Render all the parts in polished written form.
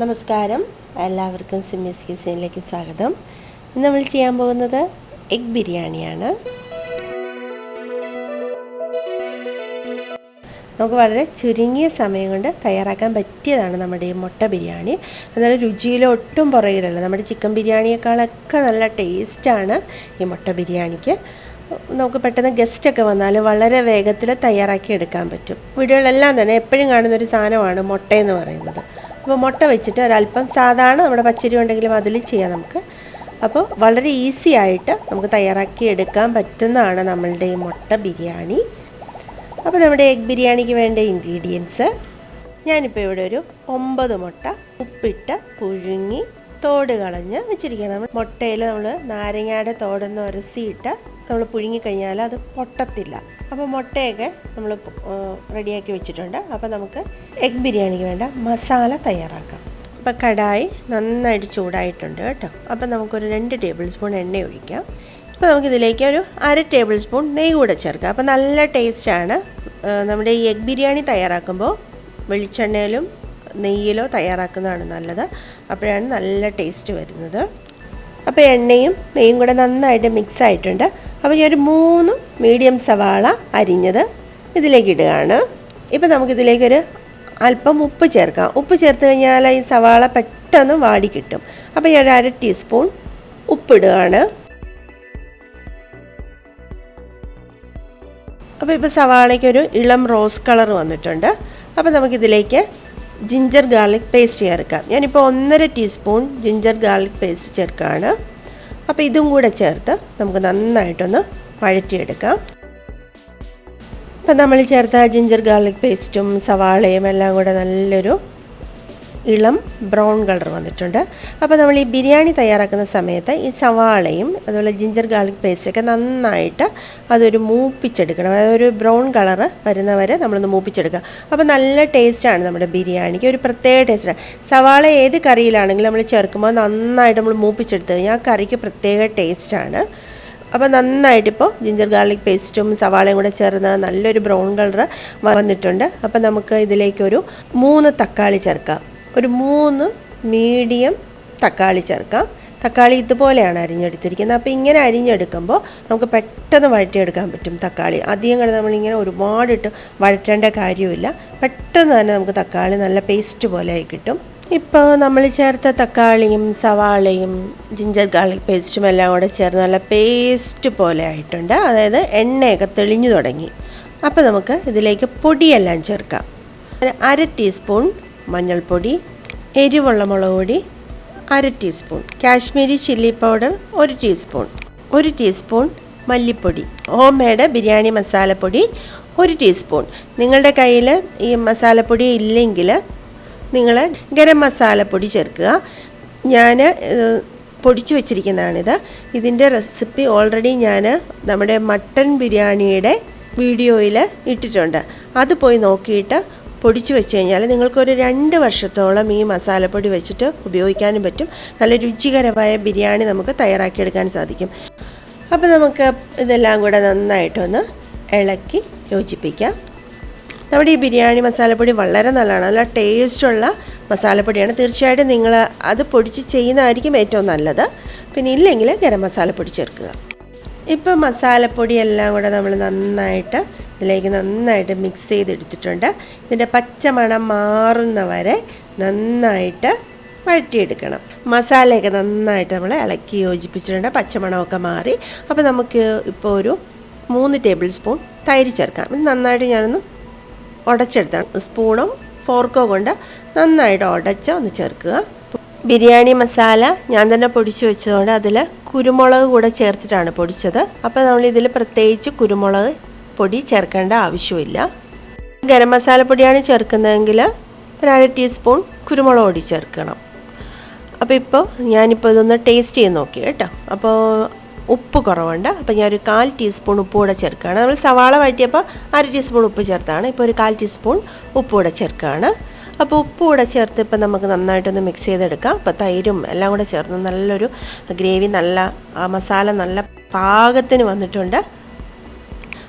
നമസ്കാരം, എല്ലാവർക്കും സിമിസ് ക്യൂസീനിലേക്ക് സ്വാഗതം. ഇന്ന് നമ്മൾ ചെയ്യാൻ പോകുന്നത് എഗ് ബിരിയാണിയാണ്. നമുക്ക് വളരെ ചുരുങ്ങിയ സമയം കൊണ്ട് തയ്യാറാക്കാൻ പറ്റിയതാണ് നമ്മുടെ ഈ മുട്ട ബിരിയാണി. എന്നാൽ രുചിയിലോ ഒട്ടും പുറകിലല്ല. നമ്മുടെ ചിക്കൻ ബിരിയാണിയേക്കാളൊക്കെ നല്ല ടേസ്റ്റാണ് ഈ മുട്ട ബിരിയാണിക്ക്. നമുക്ക് പെട്ടെന്ന് ഗസ്റ്റൊക്കെ വന്നാൽ വളരെ വേഗത്തിൽ തയ്യാറാക്കി എടുക്കാൻ പറ്റും. വീടുകളിലെല്ലാം തന്നെ എപ്പോഴും കാണുന്നൊരു സാധനമാണ് മുട്ടയെന്ന് പറയുന്നത്. അപ്പോൾ മുട്ട വെച്ചിട്ട് ഒരല്പം സാധാരണ നമ്മുടെ പച്ചരി ഉണ്ടെങ്കിലും അതിൽ ചെയ്യാം നമുക്ക്. അപ്പോൾ വളരെ ഈസി ആയിട്ട് നമുക്ക് തയ്യാറാക്കി എടുക്കാൻ പറ്റുന്നതാണ് നമ്മളുടെ ഈ മുട്ട ബിരിയാണി. അപ്പോൾ നമ്മുടെ എഗ് ബിരിയാണിക്ക് വേണ്ട ഇൻഗ്രീഡിയൻസ് ഞാനിപ്പോൾ ഇവിടെ ഒരു 9 മുട്ട ഉപ്പിട്ട് പുഴുങ്ങി തോട് കളഞ്ഞ് വെച്ചിരിക്കുകയാണ്. നമ്മൾ മുട്ടയിൽ നമ്മൾ നാരങ്ങയുടെ തോടൊന്ന് ഉരസിയിട്ട് നമ്മൾ പുഴുങ്ങിക്കഴിഞ്ഞാൽ അത് പൊട്ടത്തില്ല. അപ്പോൾ മുട്ടയൊക്കെ നമ്മൾ റെഡിയാക്കി വെച്ചിട്ടുണ്ട്. അപ്പോൾ നമുക്ക് എഗ് ബിരിയാണിക്ക് വേണ്ട മസാല തയ്യാറാക്കാം. അപ്പോൾ കടായി നന്നായിട്ട് ചൂടായിട്ടുണ്ട് കേട്ടോ. അപ്പോൾ നമുക്കൊരു 2 ടേബിൾ സ്പൂൺ എണ്ണ ഒഴിക്കാം. അപ്പോൾ നമുക്കിതിലേക്ക് ഒരു 1/2 ടേബിൾ സ്പൂൺ നെയ്യ് കൂടെ ചേർക്കാം. അപ്പോൾ നല്ല ടേസ്റ്റാണ്. നമ്മുടെ ഈ എഗ് ബിരിയാണി തയ്യാറാക്കുമ്പോൾ വെളിച്ചെണ്ണയിലും നെയ്യിലോ തയ്യാറാക്കുന്നതാണ് നല്ലത്. അപ്പോഴാണ് നല്ല ടേസ്റ്റ് വരുന്നത്. അപ്പോൾ എണ്ണയും നെയ്യും കൂടെ നന്നായിട്ട് മിക്സ് ആയിട്ടുണ്ട്. അപ്പോൾ ഞാനൊരു 3 മീഡിയം സവാള അരിഞ്ഞത് ഇതിലേക്ക് ഇടുകയാണ്. ഇപ്പോൾ നമുക്കിതിലേക്കൊരു അല്പം ഉപ്പ് ചേർക്കാം. ഉപ്പ് ചേർത്ത് കഴിഞ്ഞാൽ ഈ സവാള പെട്ടെന്ന് വാടി കിട്ടും. അപ്പോൾ ഞാൻ 1/2 ടീസ്പൂൺ ഉപ്പിടുകയാണ്. അപ്പോൾ ഇപ്പോൾ സവാളയ്ക്കൊരു ഇളം റോസ് കളർ വന്നിട്ടുണ്ട്. അപ്പോൾ നമുക്കിതിലേക്ക് ജിഞ്ചർ ഗാർലിക് പേസ്റ്റ് ചേർക്കാം. ഞാനിപ്പോൾ 1.5 ടീസ്പൂൺ ജിഞ്ചർ ഗാർലിക് പേസ്റ്റ് ചേർക്കുകയാണ്. അപ്പോൾ ഇതും കൂടെ ചേർത്ത് നമുക്ക് നന്നായിട്ടൊന്ന് വഴറ്റിയെടുക്കാം. അപ്പോൾ നമ്മൾ ചേർത്ത ജിഞ്ചർ ഗാർലിക് പേസ്റ്റും സവാളയും എല്ലാം കൂടെ നല്ലൊരു ഇളം ബ്രൗൺ കളർ വന്നിട്ടുണ്ട്. അപ്പോൾ നമ്മൾ ഈ ബിരിയാണി തയ്യാറാക്കുന്ന സമയത്ത് ഈ സവാളയും അതുപോലെ ജിഞ്ചർ ഗാർലിക് പേസ്റ്റൊക്കെ നന്നായിട്ട് അതൊരു മൂപ്പിച്ചെടുക്കണം. അതായത് ഒരു ബ്രൗൺ കളർ വരുന്നവരെ നമ്മളൊന്ന് മൂപ്പിച്ചെടുക്കുക. അപ്പോൾ നല്ല ടേസ്റ്റാണ് നമ്മുടെ ബിരിയാണിക്ക്. ഒരു പ്രത്യേക ടേസ്റ്റാണ്. സവാള ഏത് കറിയിലാണെങ്കിലും നമ്മൾ ചേർക്കുമ്പോൾ നന്നായിട്ട് നമ്മൾ മൂപ്പിച്ചെടുത്ത് കഴിഞ്ഞാൽ ആ കറിക്ക് പ്രത്യേക ടേസ്റ്റാണ്. അപ്പോൾ നന്നായിട്ടിപ്പോൾ ജിഞ്ചർ ഗാർലിക് പേസ്റ്റും സവാളയും കൂടെ ചേർന്ന് നല്ലൊരു ബ്രൗൺ കളർ വന്നിട്ടുണ്ട്. അപ്പോൾ നമുക്ക് ഇതിലേക്കൊരു 3 തക്കാളി ചേർക്കാം. ഒരു 3 മീഡിയം തക്കാളി ചേർക്കാം. തക്കാളി ഇതുപോലെയാണ് അരിഞ്ഞെടുത്തിരിക്കുന്നത്. അപ്പോൾ ഇങ്ങനെ അരിഞ്ഞെടുക്കുമ്പോൾ നമുക്ക് പെട്ടെന്ന് വഴറ്റിയെടുക്കാൻ പറ്റും. തക്കാളി അധികം കണ്ട് നമ്മളിങ്ങനെ ഒരുപാടിട്ട് വഴറ്റേണ്ട കാര്യമില്ല. പെട്ടെന്ന് തന്നെ നമുക്ക് തക്കാളി നല്ല പേസ്റ്റ് പോലെ ആയി കിട്ടും. ഇപ്പോൾ നമ്മൾ ചേർത്ത തക്കാളിയും സവാളയും ജിഞ്ചർ ഗാർലിക് പേസ്റ്റും എല്ലാം കൂടെ ചേർന്ന് നല്ല പേസ്റ്റ് പോലെ ആയിട്ടുണ്ട്. അതായത് എണ്ണയൊക്കെ തെളിഞ്ഞു തുടങ്ങി. അപ്പോൾ നമുക്ക് ഇതിലേക്ക് പൊടിയെല്ലാം ചേർക്കാം. 1/2 ടീസ്പൂൺ മഞ്ഞൾപ്പൊടി, എരിവുള്ള മുളക് പൊടി 1/2 teaspoon, Kashmiri chilli powder 1 teaspoon, 1 teaspoon മല്ലിപ്പൊടി, ഹോം മെയ്ഡ് ബിരിയാണി മസാലപ്പൊടി 1 ടീസ്പൂൺ. നിങ്ങളുടെ കയ്യിൽ ഈ മസാലപ്പൊടി ഇല്ലെങ്കിൽ നിങ്ങൾ ഗരം മസാലപ്പൊടി ചേർക്കുക. ഞാൻ പൊടിച്ചു വെച്ചിരിക്കുന്നതാണിത്. ഇതിൻ്റെ റെസിപ്പി ഓൾറെഡി ഞാൻ നമ്മുടെ മട്ടൻ ബിരിയാണിയുടെ വീഡിയോയിൽ ഇട്ടിട്ടുണ്ട്. അത് പോയി നോക്കിയിട്ട് പൊടിച്ചു വെച്ച് കഴിഞ്ഞാൽ നിങ്ങൾക്കൊരു 2 വർഷത്തോളം ഈ മസാലപ്പൊടി വെച്ചിട്ട് ഉപയോഗിക്കാനും പറ്റും. നല്ല രുചികരമായ ബിരിയാണി നമുക്ക് തയ്യാറാക്കിയെടുക്കാൻ സാധിക്കും. അപ്പോൾ നമുക്ക് ഇതെല്ലാം കൂടെ നന്നായിട്ടൊന്ന് ഇളക്കി യോജിപ്പിക്കാം. നമ്മുടെ ഈ ബിരിയാണി മസാലപ്പൊടി വളരെ നല്ലതാണ്. നല്ല ടേസ്റ്റുള്ള മസാലപ്പൊടിയാണ്. തീർച്ചയായിട്ടും നിങ്ങൾ അത് പൊടിച്ച് ചെയ്യുന്നതായിരിക്കും ഏറ്റവും നല്ലത്. പിന്നെ ഇല്ലെങ്കിൽ ഗരം മസാലപ്പൊടി ചേർക്കുക. ഇപ്പോൾ മസാലപ്പൊടി എല്ലാം കൂടെ നമ്മൾ നന്നായിട്ട് ഇതിലേക്ക് നന്നായിട്ട് മിക്സ് ചെയ്തെടുത്തിട്ടുണ്ട്. ഇതിൻ്റെ പച്ചമണം മാറുന്നവരെ നന്നായിട്ട് വഴറ്റിയെടുക്കണം. മസാലയൊക്കെ നന്നായിട്ട് നമ്മൾ ഇളക്കി യോജിപ്പിച്ചിട്ടുണ്ട്. പച്ചമണമൊക്കെ മാറി. അപ്പോൾ നമുക്ക് ഇപ്പോൾ ഒരു 3 ടേബിൾ സ്പൂൺ തൈര് ചേർക്കാം. ഇത് നന്നായിട്ട് ഞാനൊന്ന് ഉടച്ചെടുത്താണ്. സ്പൂണോ ഫോർക്കോ കൊണ്ട് നന്നായിട്ട് ഉടച്ച് ഒന്ന് ചേർക്കുക. ബിരിയാണി മസാല ഞാൻ തന്നെ പൊടിച്ചു വെച്ചതുകൊണ്ട് അതിൽ കുരുമുളക് കൂടെ ചേർത്തിട്ടാണ് പൊടിച്ചത്. അപ്പോൾ നമ്മളിതിൽ പ്രത്യേകിച്ച് കുരുമുളക് പൊടി ചേർക്കേണ്ട ആവശ്യമില്ല. ഗരം മസാലപ്പൊടിയാണ് ചേർക്കുന്നതെങ്കിൽ 1/2 ടീസ്പൂൺ കുരുമുളക് പൊടി ചേർക്കണം. അപ്പോൾ ഞാനിപ്പോൾ ഇതൊന്ന് ടേസ്റ്റ് ചെയ്ത് നോക്കി കേട്ടോ. അപ്പോൾ ഉപ്പ് കുറവുണ്ട്. അപ്പോൾ ഞാനൊരു 1/4 ടീസ്പൂൺ ഉപ്പ് കൂടെ ചേർക്കുകയാണ്. നമ്മൾ സവാള വഴറ്റിയപ്പോൾ 1/2 ടീസ്പൂൺ ഉപ്പ് ചേർത്താണ്. ഇപ്പോൾ ഒരു 1/4 ടീസ്പൂൺ ഉപ്പ് കൂടെ ചേർക്കുകയാണ്. അപ്പോൾ ഉപ്പ് കൂടെ ചേർത്ത് ഇപ്പം നമുക്ക് നന്നായിട്ടൊന്ന് മിക്സ് ചെയ്തെടുക്കാം. അപ്പോൾ തൈരും എല്ലാം കൂടെ ചേർന്ന് നല്ലൊരു ഗ്രേവി, നല്ല മസാല നല്ല പാകത്തിന് വന്നിട്ടുണ്ട്.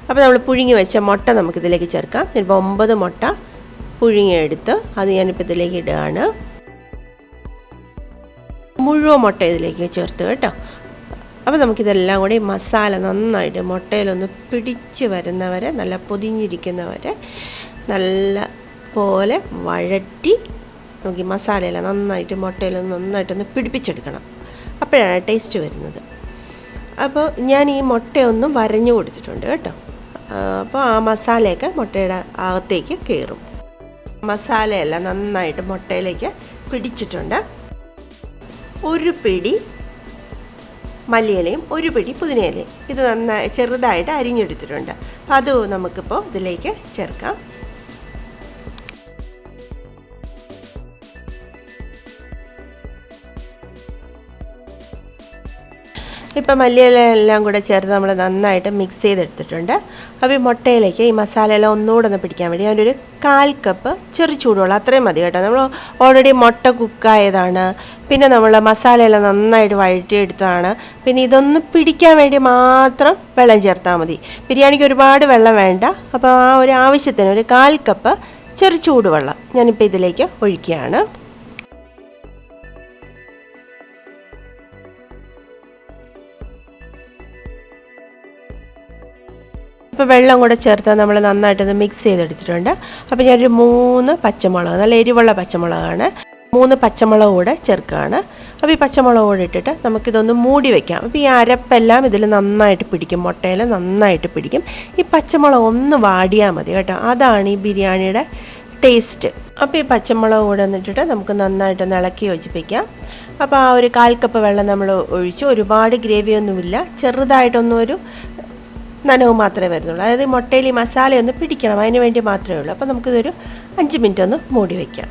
അപ്പോൾ നമ്മൾ പുഴുങ്ങി വെച്ച മുട്ട നമുക്കിതിലേക്ക് ചേർക്കാം. ഇപ്പോൾ 9 മുട്ട പുഴുങ്ങിയെടുത്ത് അത് ഞാനിപ്പോൾ ഇതിലേക്ക് ഇടുകയാണ്. മുഴുവൻ മുട്ട ഇതിലേക്ക് ചേർത്ത് കേട്ടോ. അപ്പോൾ നമുക്കിതെല്ലാം കൂടി മസാല നന്നായിട്ട് മുട്ടയിലൊന്ന് പിടിച്ച് വരുന്നവരെ, നല്ല പൊതിഞ്ഞിരിക്കുന്നവരെ നല്ല പോലെ വഴറ്റി നമുക്ക് ഈ മസാലയെല്ലാം നന്നായിട്ട് മുട്ടയിലൊന്ന് നന്നായിട്ടൊന്ന് പിടിപ്പിച്ചെടുക്കണം. അപ്പോഴാണ് ടേസ്റ്റ് വരുന്നത്. അപ്പോൾ ഞാൻ ഈ മുട്ടയൊന്ന് വരഞ്ഞു കൊടുത്തിട്ടുണ്ട് കേട്ടോ. അപ്പോൾ ആ മസാലയൊക്കെ മുട്ടയുടെ അകത്തേക്ക് കയറും. മസാലയെല്ലാം നന്നായിട്ട് മുട്ടയിലേക്ക് പിടിച്ചിട്ടുണ്ട്. ഒരു പിടി മല്ലിയിലയും ഒരു പിടി പുതിനയിലയും ഇത് നന്നായി ചെറുതായിട്ട് അരിഞ്ഞെടുത്തിട്ടുണ്ട്. അപ്പം അത് നമുക്കിപ്പോൾ ഇതിലേക്ക് ചേർക്കാം. ഇപ്പം മല്ലിയില എല്ലാം കൂടെ ചേർത്ത് നമ്മൾ നന്നായിട്ട് മിക്സ് ചെയ്തെടുത്തിട്ടുണ്ട്. അപ്പോൾ ഈ മുട്ടയിലേക്ക് ഈ മസാലയെല്ലാം ഒന്നുകൂടെ ഒന്ന് പിടിക്കാൻ വേണ്ടി ഞാനൊരു 1/4 കപ്പ് ചെറു ചൂടുവെള്ളം, അത്രയും മതി കേട്ടോ. നമ്മൾ ഓൾറെഡി മുട്ട കുക്കായതാണ്, പിന്നെ നമ്മൾ മസാലയെല്ലാം നന്നായിട്ട് വഴറ്റിയെടുത്തതാണ്. പിന്നെ ഇതൊന്ന് പിടിക്കാൻ വേണ്ടി മാത്രം വെള്ളം ചേർത്താൽ മതി. ബിരിയാണിക്ക് ഒരുപാട് വെള്ളം വേണ്ട. അപ്പോൾ ആ ഒരു ആവശ്യത്തിന് ഒരു 1/4 കപ്പ് ചെറു ചൂടുവെള്ളം ഞാനിപ്പോൾ ഇതിലേക്ക് ഒഴിക്കുകയാണ്. ഇപ്പോൾ വെള്ളം കൂടെ ചേർത്ത് നമ്മൾ നന്നായിട്ടൊന്ന് മിക്സ് ചെയ്തെടുത്തിട്ടുണ്ട്. അപ്പോൾ ഞാനൊരു 3 പച്ചമുളക്, നല്ല എരിവുള്ള പച്ചമുളകാണ്, 3 പച്ചമുളക് കൂടെ ചേർക്കുകയാണ്. അപ്പോൾ ഈ പച്ചമുളക് കൂടെ ഇട്ടിട്ട് നമുക്കിതൊന്ന് മൂടി വയ്ക്കാം. അപ്പോൾ ഈ അരപ്പെല്ലാം ഇതിൽ നന്നായിട്ട് പിടിക്കും, മുട്ടയിൽ നന്നായിട്ട് പിടിക്കും. ഈ പച്ചമുളക് ഒന്ന് വാടിയാൽ മതി കേട്ടോ, അതാണ് ഈ ബിരിയാണിയുടെ ടേസ്റ്റ്. അപ്പോൾ ഈ പച്ചമുളക് കൂടെ എന്നിട്ടിട്ട് നമുക്ക് നന്നായിട്ടൊന്ന് ഇളക്കി യോജിപ്പിക്കാം. അപ്പോൾ ആ ഒരു 1/4 കപ്പ് വെള്ളം നമ്മൾ ഒഴിച്ചു. ഒരുപാട് ഗ്രേവിയൊന്നുമില്ല, ചെറുതായിട്ടൊന്നും ഒരു നനവ് മാത്രമേ വരുന്നുള്ളൂ. അതായത് മുട്ടയിൽ ഈ മസാല ഒന്ന് പിടിക്കണം, അതിന് വേണ്ടി മാത്രമേ ഉള്ളൂ. അപ്പോൾ നമുക്കിതൊരു 5 മിനിറ്റ് ഒന്ന് മൂടി വയ്ക്കാം.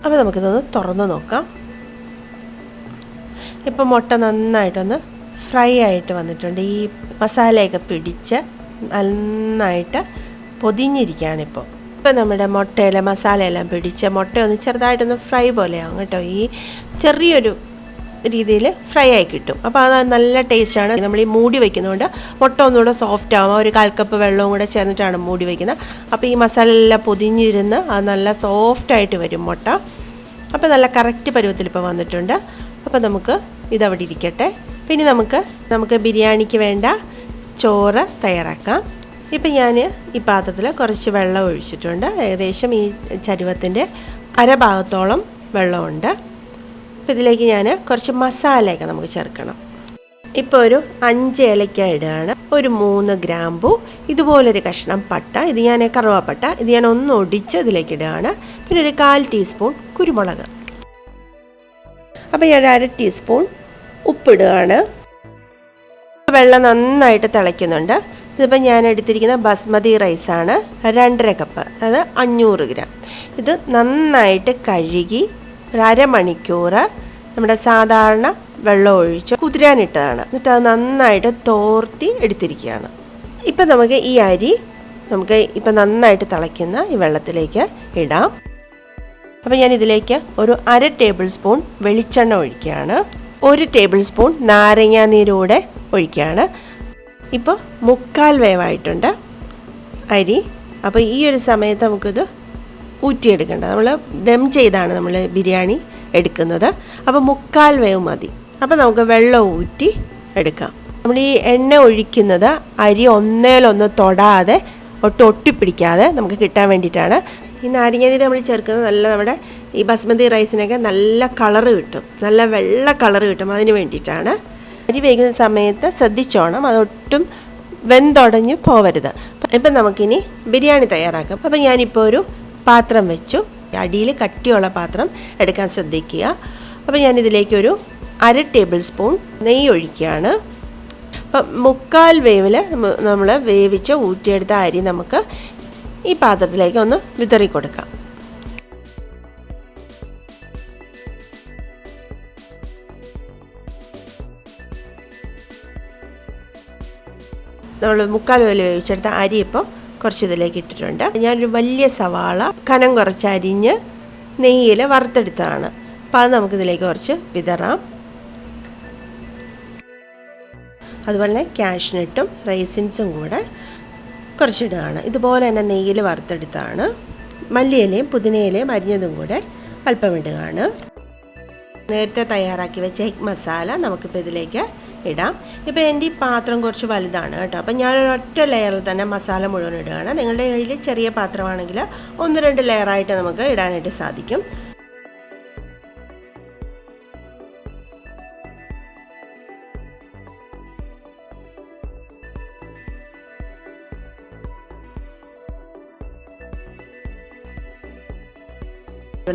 അപ്പോൾ നമുക്കിതൊന്ന് തുറന്ന് നോക്കാം. ഇപ്പോൾ മുട്ട നന്നായിട്ടൊന്ന് ഫ്രൈ ആയിട്ട് വന്നിട്ടുണ്ട്. ഈ മസാലയൊക്കെ പിടിച്ച് നന്നായിട്ട് പൊതിഞ്ഞിരിക്കുകയാണിപ്പോൾ. ഇപ്പോൾ നമ്മുടെ മുട്ടയിലെ മസാലയെല്ലാം പിടിച്ച് മുട്ട ഒന്ന് ചെറുതായിട്ടൊന്ന് ഫ്രൈ പോലെയാകും കേട്ടോ. ഈ ചെറിയൊരു രീതിയിൽ ഫ്രൈ ആയി കിട്ടും. അപ്പോൾ അത് നല്ല ടേസ്റ്റാണ്. നമ്മൾ ഈ മൂടി വയ്ക്കുന്നതുകൊണ്ട് മുട്ട ഒന്നുകൂടെ സോഫ്റ്റ് ആകും. ഒരു 1/4 കപ്പ് വെള്ളവും കൂടെ ചേർന്നിട്ടാണ് മൂടി വയ്ക്കുന്നത്. അപ്പോൾ ഈ മസാല എല്ലാം പൊതിഞ്ഞിരുന്ന് അത് നല്ല സോഫ്റ്റായിട്ട് വരും മുട്ട. അപ്പോൾ നല്ല കറക്റ്റ് പരുവത്തിൽ ഇപ്പോൾ വന്നിട്ടുണ്ട്. അപ്പോൾ നമുക്ക് ഇതവിടെ ഇരിക്കട്ടെ. പിന്നെ നമുക്ക് ബിരിയാണിക്ക് വേണ്ട ചോറ് തയ്യാറാക്കാം. ഇപ്പം ഞാൻ ഈ പാത്രത്തിൽ കുറച്ച് വെള്ളം ഒഴിച്ചിട്ടുണ്ട്. ഏകദേശം ഈ ചരുവത്തിൻ്റെ അരഭാഗത്തോളം വെള്ളമുണ്ട്. അപ്പോൾ ഇതിലേക്ക് ഞാൻ കുറച്ച് മസാലയൊക്കെ നമുക്ക് ചേർക്കണം. ഇപ്പോൾ ഒരു 5 ഏലക്ക ഇടുകയാണ്, ഒരു 3 ഗ്രാമ്പു, ഇതുപോലൊരു കഷ്ണം പട്ട, ഇത് ഞാൻ കറുവാപ്പട്ട, ഇത് ഞാൻ ഒന്ന് ഒടിച്ച് ഇതിലേക്ക് ഇടുകയാണ്. പിന്നെ ഒരു 1/4 ടീസ്പൂൺ കുരുമുളക്. അപ്പോൾ ഞാൻ 1/2 ടീസ്പൂൺ ഉപ്പിടുകയാണ്. വെള്ളം നന്നായിട്ട് തിളയ്ക്കുന്നുണ്ട്. ഇതിപ്പോൾ ഞാൻ എടുത്തിരിക്കുന്ന ബസ്മതി റൈസാണ്, 2.5 കപ്പ്, അതായത് 500 ഗ്രാം. ഇത് നന്നായിട്ട് കഴുകി ഒരു അരമണിക്കൂർ നമ്മുടെ സാധാരണ വെള്ളം ഒഴിച്ച് കുതിരാനിട്ടതാണ്. എന്നിട്ട് അത് നന്നായിട്ട് തോർത്തി എടുത്തിരിക്കുകയാണ്. ഇപ്പം നമുക്ക് ഈ അരി ഇപ്പം നന്നായിട്ട് തിളയ്ക്കുന്ന ഈ വെള്ളത്തിലേക്ക് ഇടാം. അപ്പം ഞാൻ ഇതിലേക്ക് ഒരു 1/2 ടേബിൾ സ്പൂൺ വെളിച്ചെണ്ണ ഒഴിക്കുകയാണ്. 1 ടേബിൾ സ്പൂൺ നാരങ്ങാനീരൂടെ ഒഴിക്കുകയാണ്. ഇപ്പോൾ 1/4 വേവായിട്ടുണ്ട് അരി. അപ്പോൾ ഈ ഒരു സമയത്ത് നമുക്കിത് ഊറ്റിയെടുക്കേണ്ട. നമ്മൾ ദം ചെയ്താണ് നമ്മൾ ബിരിയാണി എടുക്കുന്നത്. അപ്പോൾ 1/4 വേവ് മതി. അപ്പോൾ നമുക്ക് വെള്ളം ഊറ്റി എടുക്കാം. നമ്മൾ ഈ എണ്ണ ഒഴിക്കുന്നത് അരി ഒന്നേലൊന്ന് തൊടാതെ ഒട്ടിപ്പിടിക്കാതെ നമുക്ക് കിട്ടാൻ വേണ്ടിയിട്ടാണ്. ഈ നാരങ്ങാനീര് നമ്മൾ ചേർക്കുന്നത് നല്ല നമ്മുടെ ഈ ബസ്മതി റൈസിനൊക്കെ നല്ല കളറ് കിട്ടും, നല്ല വെള്ള കളറ് കിട്ടും, അതിന് വേണ്ടിയിട്ടാണ്. അരി വേകുന്ന സമയത്ത് ശ്രദ്ധിച്ചോണം, അതൊട്ടും വെന്തുടഞ്ഞ് പോവരുത്. ഇപ്പം നമുക്കിനി ബിരിയാണി തയ്യാറാക്കാം. അപ്പം ഞാനിപ്പോൾ ഒരു പാത്രം വെച്ചു. അടിയിൽ കട്ടിയുള്ള പാത്രം എടുക്കാൻ ശ്രദ്ധിക്കുക. അപ്പോൾ ഞാനിതിലേക്കൊരു 1/2 ടേബിൾ സ്പൂൺ നെയ്യ് ഒഴിക്കുകയാണ്. അപ്പം 1/4 വേവിൽ നമ്മൾ വേവിച്ച് ഊറ്റിയെടുത്ത അരി നമുക്ക് ഈ പാത്രത്തിലേക്ക് ഒന്ന് വിതറി കൊടുക്കാം. നമ്മൾ 1/4 വേവിൽ വേവിച്ചെടുത്ത അരി ഇപ്പോൾ കുറച്ച് ഇതിലേക്ക് ഇട്ടിട്ടുണ്ട്. ഞാനൊരു വലിയ സവാള കനം കുറച്ച് അരിഞ്ഞ് നെയ്യിൽ വറുത്തെടുത്തതാണ്. അപ്പോൾ അത് നമുക്കിതിലേക്ക് കുറച്ച് വിതറാം. അതുപോലെ തന്നെ കാഷ്നട്ടും റൈസിൻസും കൂടെ കുറച്ചിടുകയാണ്. ഇതുപോലെ തന്നെ നെയ്യിൽ വറുത്തെടുത്താണ്. മല്ലിയിലയും പുതിനയിലയും അരിഞ്ഞതും കൂടെ അല്പം ഇടുകയാണ്. നേരത്തെ തയ്യാറാക്കി വെച്ച എഗ് മസാല നമുക്കിപ്പോൾ ഇതിലേക്ക് ഇടാം. ഇപ്പോൾ എൻ്റെ ഈ പാത്രം കുറച്ച് വലുതാണ് കേട്ടോ, അപ്പം ഞാനൊരൊറ്റ ലെയറിൽ തന്നെ മസാല മുഴുവൻ ഇടുകയാണ്. നിങ്ങളുടെ കയ്യിൽ ചെറിയ പാത്രമാണെങ്കിൽ 1-2 ലെയറായിട്ട് നമുക്ക് ഇടാനായിട്ട് സാധിക്കും.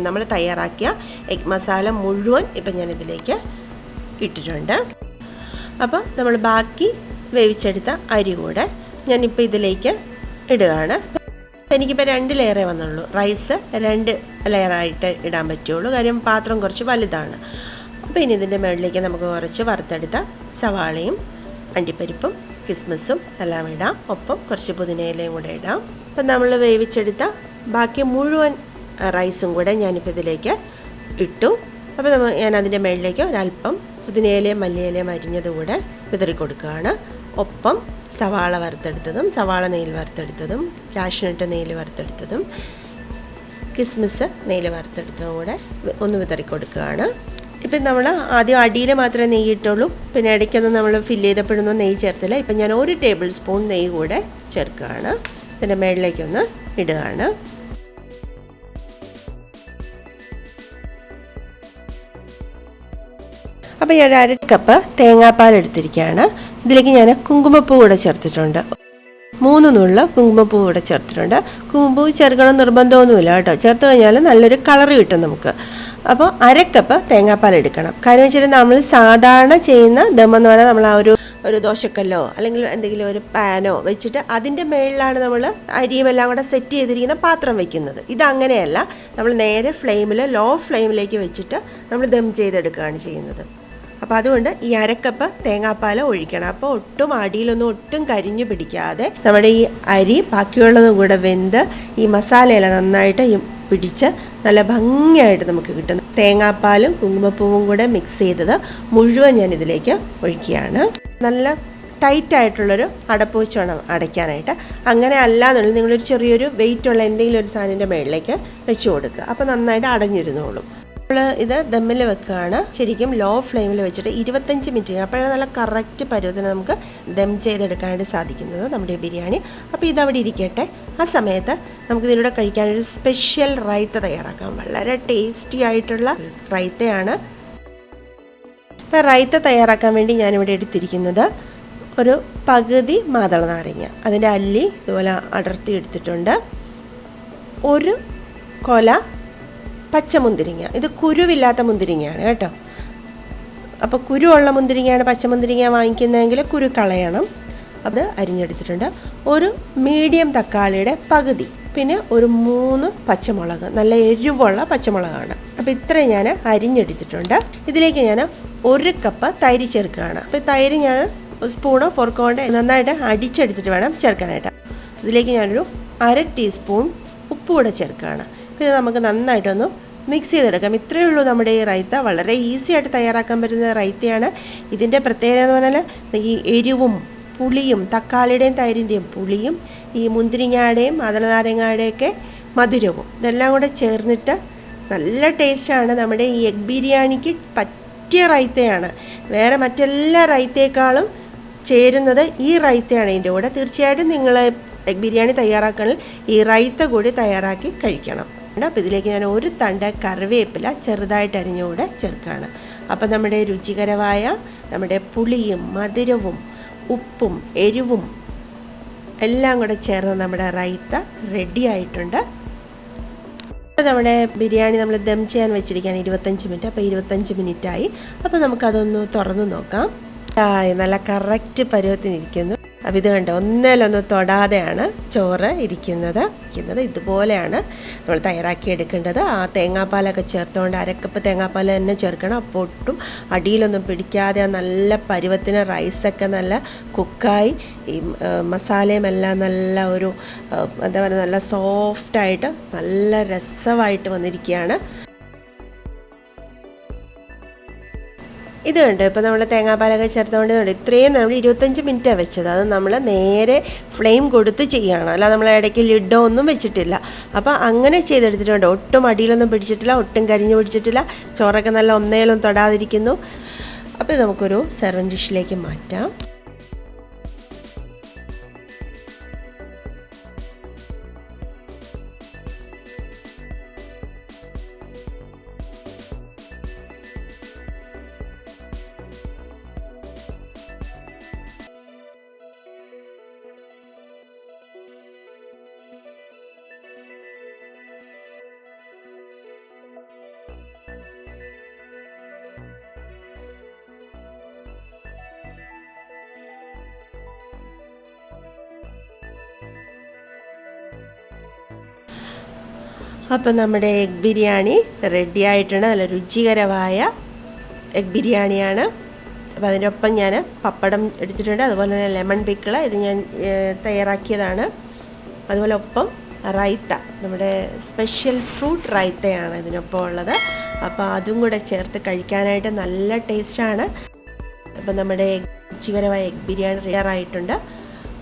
നമ്മൾ തയ്യാറാക്കിയ എഗ് മസാല മുഴുവൻ ഇപ്പം ഞാനിതിലേക്ക് ഇട്ടിട്ടുണ്ട്. അപ്പോൾ നമ്മൾ ബാക്കി വേവിച്ചെടുത്ത അരി കൂടെ ഞാനിപ്പോൾ ഇതിലേക്ക് ഇടുകയാണ്. എനിക്കിപ്പോൾ 2 ലെയറേ വന്നുള്ളൂ. റൈസ് 2 ലെയറായിട്ട് ഇടാൻ പറ്റുള്ളൂ, കാര്യം പാത്രം കുറച്ച് വലുതാണ്. അപ്പോൾ ഇനി ഇതിൻ്റെ മുകളിലേക്ക് നമുക്ക് കുറച്ച് വറുത്തെടുത്ത സവാളയും അണ്ടിപ്പരിപ്പും കിസ്മിസും എല്ലാം ഇടാം. ഒപ്പം കുറച്ച് പുതിനയിലയും കൂടെ ഇടാം. അപ്പം നമ്മൾ വേവിച്ചെടുത്ത ബാക്കി മുഴുവൻ റൈസും കൂടെ ഞാനിപ്പോൾ ഇതിലേക്ക് ഇട്ടു. അപ്പോൾ ഞാൻ അതിൻ്റെ മുകളിലേക്ക് ഒരല്പം പുതിനയിലയും മല്ലിയിലയും അരിഞ്ഞത് കൂടെ വിതറി കൊടുക്കുകയാണ്. ഒപ്പം സവാള വറുത്തെടുത്തതും സവാള നെയ്യിൽ വറുത്തെടുത്തതും കാഷ്നട്ട് നെയ്യിൽ വറുത്തെടുത്തതും കിസ്മിസ് നെയ്യിൽ വറുത്തെടുത്തതും കൂടെ ഒന്ന് വിതറി കൊടുക്കുകയാണ്. ഇപ്പം നമ്മൾ ആദ്യം അടിയിൽ മാത്രമേ നെയ്യ് ഇട്ടുള്ളൂ, പിന്നെ ഇടയ്ക്കൊന്നും നമ്മൾ ഫില്ല് ചെയ്തപ്പോഴൊന്നും നെയ്യ് ചേർത്തില്ല. ഇപ്പം ഞാൻ 1 ടേബിൾ സ്പൂൺ നെയ്യ് കൂടെ ചേർക്കുകയാണ്. ഇതിൻ്റെ മുകളിലേക്കൊന്ന് ഇടുകയാണ്. അപ്പോൾ ഞാൻ 1/2 കപ്പ് തേങ്ങാപ്പാൽ എടുത്തിരിക്കുകയാണ്. ഇതിലേക്ക് ഞാൻ കുങ്കുമപ്പൂ കൂടെ ചേർത്തിട്ടുണ്ട്. 3 നുള്ള കുങ്കുമപ്പൂ കൂടെ ചേർത്തിട്ടുണ്ട്. കുങ്കുമപ്പൂ ചേർക്കണം നിർബന്ധമൊന്നുമില്ല കേട്ടോ, ചേർത്ത് കഴിഞ്ഞാൽ നല്ലൊരു കളർ കിട്ടും നമുക്ക്. അപ്പോൾ 1/2 കപ്പ് തേങ്ങാപ്പാൽ എടുക്കണം. കാര്യം വെച്ചാൽ നമ്മൾ സാധാരണ ചെയ്യുന്ന ദമെന്ന് പറഞ്ഞാൽ നമ്മൾ ആ ഒരു ദോശക്കല്ലോ അല്ലെങ്കിൽ എന്തെങ്കിലും ഒരു പാനോ വെച്ചിട്ട് അതിൻ്റെ മേളിലാണ് നമ്മൾ അരിയും എല്ലാം കൂടെ സെറ്റ് ചെയ്തിരിക്കുന്ന പാത്രം വെക്കുന്നത്. ഇതങ്ങനെയല്ല, നമ്മൾ നേരെ ലോ ഫ്ലെയിമിലേക്ക് വെച്ചിട്ട് നമ്മൾ ദം ചെയ്തെടുക്കുകയാണ് ചെയ്യുന്നത്. അപ്പോൾ അതുകൊണ്ട് ഈ 1/2 കപ്പ് തേങ്ങാപ്പാൽ ഒഴിക്കണം. അപ്പോൾ അടിയിലൊന്നും കരിഞ്ഞു പിടിക്കാതെ നമ്മുടെ ഈ അരി ബാക്കിയുള്ളതും കൂടെ വെന്ത് ഈ മസാലയെല്ലാം നന്നായിട്ട് പിടിച്ച് നല്ല ഭംഗിയായിട്ട് നമുക്ക് കിട്ടും. തേങ്ങാപ്പാലും കുങ്കുമപ്പൂവും കൂടെ മിക്സ് ചെയ്തത് മുഴുവൻ ഞാൻ ഇതിലേക്ക് ഒഴിക്കുകയാണ്. നല്ല ടൈറ്റായിട്ടുള്ളൊരു അടപ്പ് വെച്ച് വേണം അടയ്ക്കാനായിട്ട്. അങ്ങനെ അല്ലാന്നുണ്ടെങ്കിൽ നിങ്ങളൊരു ചെറിയൊരു വെയിറ്റുള്ള എന്തെങ്കിലും ഒരു സാധനത്തിൻ്റെ മുകളിലേക്ക് വെച്ച് കൊടുക്കുക. അപ്പോൾ നന്നായിട്ട് അടഞ്ഞിരുന്നോളും. നമ്മൾ ഇത് ദമ്മിൽ വെക്കുകയാണ്. ശരിക്കും ലോ ഫ്ലെയിമിൽ വെച്ചിട്ട് 25 മിനിറ്റ്, അപ്പോഴാണ് നല്ല കറക്റ്റ് പരുവത്തിന് നമുക്ക് ദം ചെയ്തെടുക്കാനായിട്ട് സാധിക്കുന്നത് നമ്മുടെ ബിരിയാണി. അപ്പോൾ ഇതവിടെ ഇരിക്കട്ടെ. ആ സമയത്ത് നമുക്കിതിലൂടെ കഴിക്കാനൊരു സ്പെഷ്യൽ റൈത്ത തയ്യാറാക്കാം. വളരെ ടേസ്റ്റി ആയിട്ടുള്ള റൈത്തയാണ്. അപ്പോൾ റൈത്ത തയ്യാറാക്കാൻ വേണ്ടി ഞാനിവിടെ എടുത്തിരിക്കുന്നത് ഒരു പകുതി മാതള നാരങ്ങ, അതിൻ്റെ അല്ലി ഇതുപോലെ അടർത്തി എടുത്തിട്ടുണ്ട്. 1 കൊല പച്ചമുന്തിരിങ്ങ. ഇത് കുരുവില്ലാത്ത മുന്തിരിങ്ങയാണ് കേട്ടോ. അപ്പോൾ കുരുവുള്ള മുന്തിരിങ്ങയാണ് പച്ചമുന്തിരിങ്ങ വാങ്ങിക്കുന്നതെങ്കിൽ കുരു കളയണം. അത് അരിഞ്ഞെടുത്തിട്ടുണ്ട്. 1 മീഡിയം തക്കാളിയുടെ പകുതി, പിന്നെ ഒരു 3 പച്ചമുളക്, നല്ല എരിവുള്ള പച്ചമുളകാണ്. അപ്പോൾ ഇത്രയും ഞാൻ അരിഞ്ഞെടുത്തിട്ടുണ്ട്. ഇതിലേക്ക് ഞാൻ 1 കപ്പ് തൈര് ചേർക്കുകയാണ്. അപ്പോൾ തൈര് ഞാൻ സ്പൂണോ ഫോർക്കോ കൊണ്ട് നന്നായിട്ട് അടിച്ചെടുത്തിട്ട് വേണം ചേർക്കാനായിട്ട്. ഇതിലേക്ക് ഞാനൊരു 1/2 ടീസ്പൂൺ ഉപ്പ് കൂടെ ചേർക്കുകയാണ്. ഇത് നമുക്ക് നന്നായിട്ടൊന്ന് മിക്സ് ചെയ്തെടുക്കാം. ഇത്രയേ ഉള്ളൂ നമ്മുടെ ഈ റൈത്ത. വളരെ ഈസി ആയിട്ട് തയ്യാറാക്കാൻ പറ്റുന്ന റൈത്തയാണ്. ഇതിൻ്റെ പ്രത്യേകത എന്ന് പറഞ്ഞാൽ ഈ എരിവും പുളിയും തക്കാളിയുടെയും തൈരിൻ്റെയും പുളിയും ഈ മുന്തിരിങ്ങയുടെയും മാതളനാരങ്ങയുടെയൊക്കെ മധുരവും ഇതെല്ലാം കൂടെ ചേർന്നിട്ട് നല്ല ടേസ്റ്റാണ്. നമ്മുടെ ഈ എഗ് ബിരിയാണിക്ക് പറ്റിയ റൈത്തയാണ്. വേറെ മറ്റെല്ലാ റൈത്തയേക്കാളും ചേരുന്നത് ഈ റൈത്തയാണ്. ഇതിൻ്റെ കൂടെ തീർച്ചയായിട്ടും നിങ്ങൾ എഗ് ബിരിയാണി തയ്യാറാക്കണമെങ്കിൽ ഈ റൈത്ത കൂടി തയ്യാറാക്കി കഴിക്കണം. അപ്പോൾ ഇതിലേക്ക് ഞാൻ 1 തണ്ട് കറിവേപ്പില ചെറുതായിട്ട് അരിഞ്ഞുകൂടെ ചേർക്കുകയാണ്. അപ്പോൾ നമ്മുടെ രുചികരമായ നമ്മുടെ പുളിയും മധുരവും ഉപ്പും എരിവും എല്ലാം കൂടെ ചേർന്ന് നമ്മുടെ റൈത്ത റെഡി ആയിട്ടുണ്ട്. നമ്മുടെ ബിരിയാണി നമ്മൾ ദം ചെയ്യാൻ വെച്ചിരിക്കുകയാണ് 25 മിനിറ്റ്. അപ്പോൾ 25 മിനിറ്റായി. അപ്പോൾ നമുക്കതൊന്ന് തുറന്ന് നോക്കാം. നല്ല കറക്റ്റ് പരുവത്തിനിരിക്കുന്നു. അപ്പോൾ ഇത് കണ്ടോ, ഒന്നിലൊന്ന് തൊടാതെയാണ് ചോറ് ഇരിക്കുന്നത്. ഇതുപോലെയാണ് നമ്മൾ തയ്യാറാക്കി എടുക്കേണ്ടത്. ആ തേങ്ങാപ്പാലൊക്കെ ചേർത്തുകൊണ്ട് 1/2 കപ്പ് തേങ്ങാപ്പാൽ തന്നെ ചേർക്കണം. അപ്പോൾ ഒട്ടും അടിയിലൊന്നും പിടിക്കാതെ നല്ല പരുവത്തിന് റൈസൊക്കെ നല്ല കുക്കായി ഈ മസാലയും എല്ലാം നല്ല ഒരു എന്താ പറയുക നല്ല സോഫ്റ്റായിട്ട് നല്ല രസമായിട്ട് വന്നിരിക്കുകയാണ്. ഇത് കണ്ടോ, ഇപ്പോൾ നമ്മൾ തേങ്ങാപ്പാലൊക്കെ ചേർത്തുകൊണ്ട് ഇത്രയും നമ്മൾ 25 മിനിറ്റാണ് വെച്ചത്. അത് നമ്മൾ നേരെ ഫ്ലെയിം കൊടുത്ത് ചെയ്യുകയാണ്, അല്ല നമ്മൾ ഇടയ്ക്ക് ലിഡോ ഒന്നും വെച്ചിട്ടില്ല. അപ്പോൾ അങ്ങനെ ചെയ്തെടുത്തിട്ടുണ്ട്. ഒട്ടും അടിയിലൊന്നും പിടിച്ചിട്ടില്ല, ഒട്ടും കരിഞ്ഞു പിടിച്ചിട്ടില്ല. ചോറൊക്കെ നല്ല ഒന്നേലും തൊടാതിരിക്കുന്നു. അപ്പോൾ നമുക്കൊരു സെർവിങ് ഡിഷിലേക്ക് മാറ്റാം. അപ്പോൾ നമ്മുടെ എഗ് ബിരിയാണി റെഡി ആയിട്ടുണ്ട്. നല്ല രുചികരമായ എഗ് ബിരിയാണിയാണ്. അപ്പോൾ അതിൻ്റെ ഒപ്പം ഞാൻ പപ്പടം എടുത്തിട്ടുണ്ട്, അതുപോലെ തന്നെ ലെമൺ പിക്കിള്, ഇത് ഞാൻ തയ്യാറാക്കിയതാണ്. അതുപോലെ ഒപ്പം റൈത്ത, നമ്മുടെ സ്പെഷ്യൽ ഫ്രൂട്ട് റൈത്തയാണ് ഇതിനൊപ്പം ഉള്ളത്. അപ്പോൾ അതും കൂടെ ചേർത്ത് കഴിക്കാനായിട്ട് നല്ല ടേസ്റ്റാണ്. അപ്പോൾ നമ്മുടെ രുചികരമായ എഗ് ബിരിയാണി തയ്യാറായിട്ടുണ്ട്.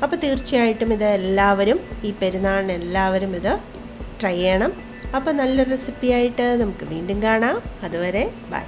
അപ്പോൾ തീർച്ചയായിട്ടും ഇത് എല്ലാവരും ഈ പെരുന്നാളിന് എല്ലാവരും ഇത് ട്രൈ ചെയ്യണം. അപ്പോൾ നല്ലൊരു റെസിപ്പിയായിട്ട് നമുക്ക് വീണ്ടും കാണാം. അതുവരെ ബൈ.